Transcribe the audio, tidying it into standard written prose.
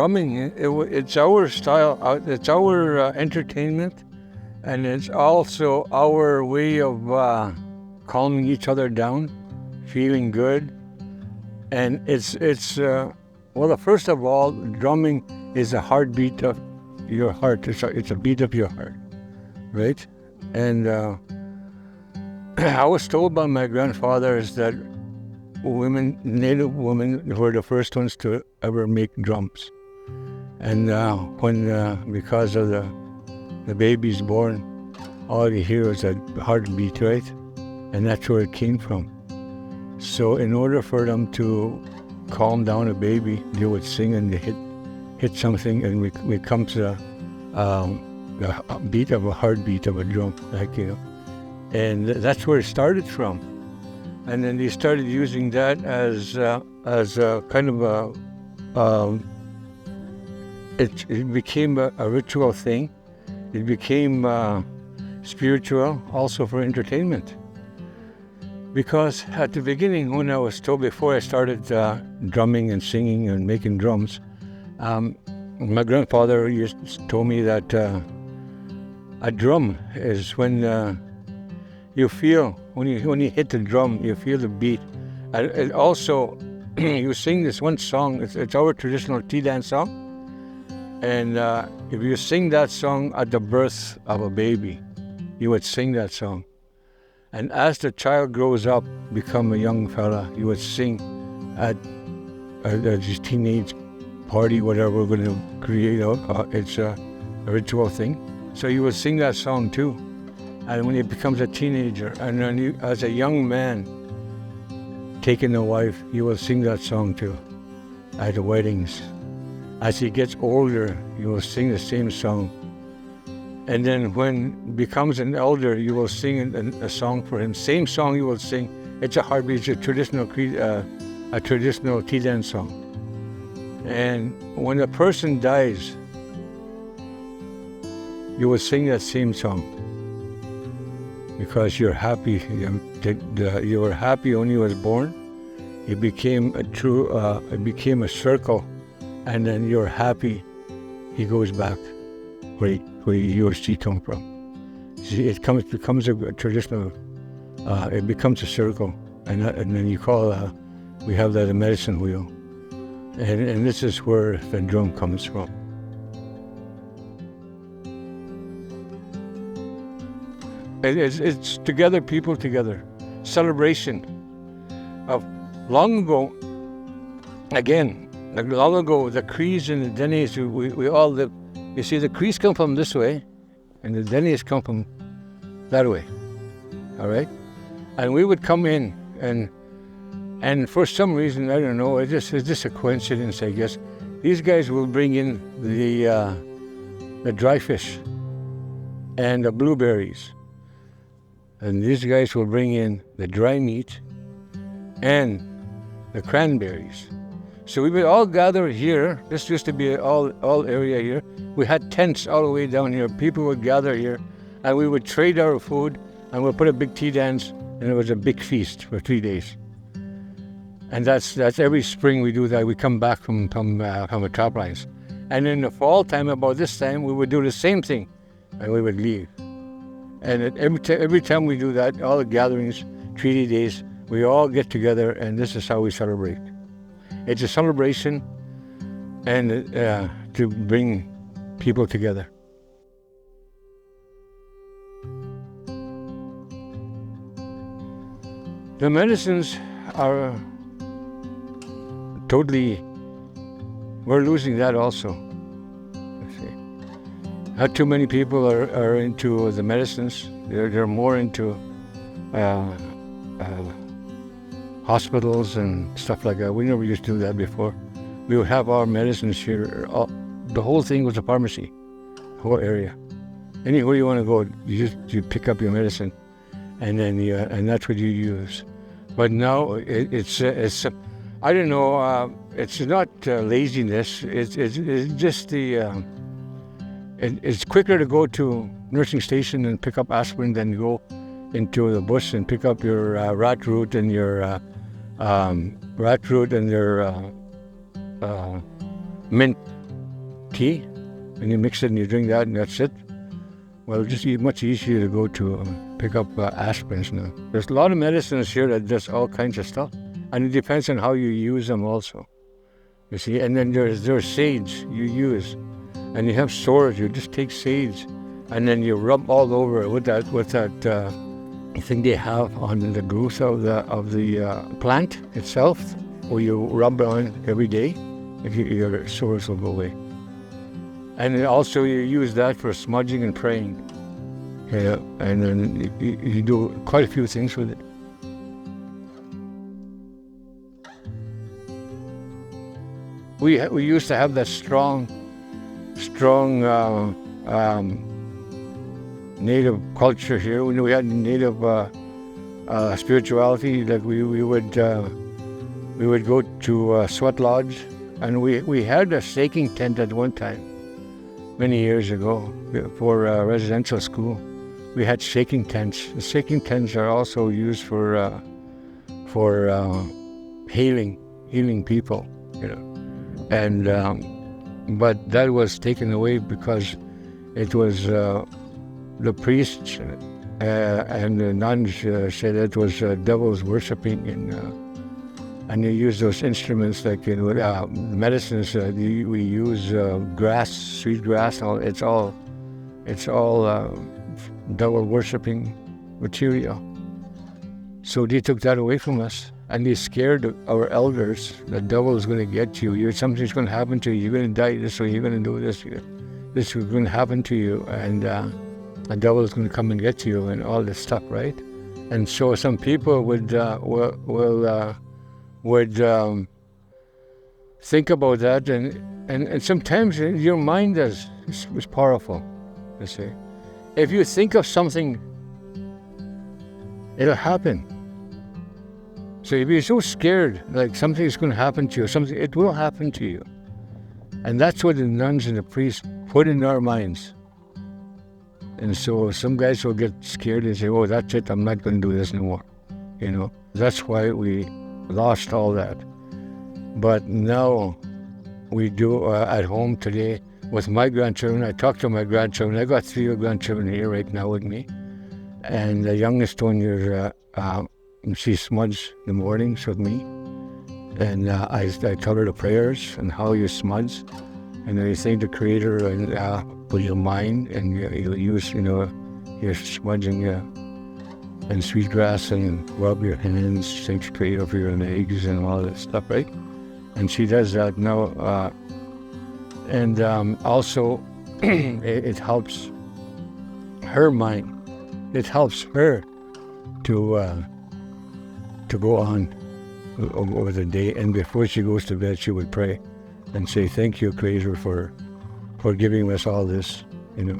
drumming, it's our style, it's our entertainment, and it's also our way of calming each other down, feeling good. And well, first of all, drumming is a heartbeat of your heart. It's a beat of your heart, right? And I was told by my grandfathers that Native women were the first ones to ever make drums. And because of the baby's born, all you hear is a heartbeat, right? And that's where it came from. So in order for them to calm down a baby, they would sing and they hit something, and we come to the beat of a heartbeat of a drum, and that's where it started from. And then they started using that as a kind of it became a ritual thing. It became spiritual, also for entertainment. Because at the beginning, when I was told, before I started drumming and singing and making drums, my grandfather told me that a drum is when you feel, when you hit the drum, you feel the beat. And also, you sing this one song, it's our traditional tea dance song. And if you sing that song at the birth of a baby, you would sing that song. And as the child grows up, become a young fella, you would sing at this teenage party, whatever we're going to create. It's a ritual thing. So you would sing that song too. And when he becomes a teenager, and then as a young man taking a wife, you will sing that song too at the weddings. As he gets older, you will sing the same song. And then when he becomes an elder, you will sing a song for him. Same song you will sing. It's a heartbeat, it's a traditional tea dance song. And when a person dies, you will sing that same song. Because you're happy. You were happy when he was born. It became a circle. And then you're happy, he goes back where he or she come from. See, it becomes a traditional, it becomes a circle. And then you call, we have that a medicine wheel. And this is where the drum comes from. It's together, people together. Celebration of long ago, again, like long ago, the Crees and the Denny's, we all lived. You see, the Crees come from this way, and the Denny's come from that way. All right? And we would come in, and for some reason, I don't know, it's just a coincidence, I guess. These guys will bring in the dry fish and the blueberries. And these guys will bring in the dry meat and the cranberries. So we would all gather here. This used to be all area here. We had tents all the way down here. People would gather here, and we would trade our food, and we'd put a big tea dance, and it was a big feast for 3 days. And that's every spring we do that. We come back from the top lines. And in the fall time, about this time, we would do the same thing, and we would leave. And every time we do that, all the gatherings, treaty days, we all get together, and this is how we celebrate. It's a celebration and to bring people together. The medicines are totally, we're losing that also. Not too many people are into the medicines. They're more into hospitals and stuff like that. We never used to do that before. We would have our medicines here. The whole thing was a pharmacy, the whole area. Anywhere you want to go, you pick up your medicine, and then and that's what you use. But now it's I don't know. It's not laziness. It's just it's quicker to go to nursing station and pick up aspirin than go into the bush and pick up your rat root and your mint tea, and you mix it and you drink that, and that's it. Well, it's just much easier to go to pick up aspirins now. There's a lot of medicines here that does all kinds of stuff, and it depends on how you use them also. You see, and then there's sage you use, and you have sores. You just take sage, and then you rub all over it with that thing they have on the growth of the plant itself, or you rub on every day. Your sores will go away. And also you use that for smudging and praying. Yeah, and then you do quite a few things with it. We used to have that strong native culture here. When we had native spirituality, that we would go to Sweat Lodge, and we had a staking tent at one time, many years ago, for residential school. We had shaking tents. The shaking tents are also used for healing people, you know. And but that was taken away because it was the priests and the nuns said it was devils worshiping, and you use those instruments like medicines. We use grass, sweet grass. It's all devil worshipping material. So they took that away from us, and they scared our elders. The devil is going to get you. Something's going to happen to you. You're going to die this way. You're going to do this. This is going to happen to you, and the devil is going to come and get you, and all this stuff, right? And so some people would think about that, and sometimes your mind is powerful. You see, if you think of something, it'll happen. So if you're so scared, like something's going to happen to you, it will happen to you. And that's what the nuns and the priests put in our minds. And so some guys will get scared and say, oh, that's it, I'm not going to do this anymore. You know, that's why we lost all that. But now we do at home today with my grandchildren. I talk to my grandchildren. I got 3 grandchildren here right now with me. And the youngest one here, she smudges the mornings with me, and I tell her the prayers and how you smudge, and then you thank the Creator and with your mind, and you use your smudging and sweet grass, and rub your hands, thank the Creator for your legs and all that stuff, right? And she does that now, and also it helps her mind. It helps her to go on over the day, and before she goes to bed, she would pray and say, "Thank you, Creator, for giving us all this," you know.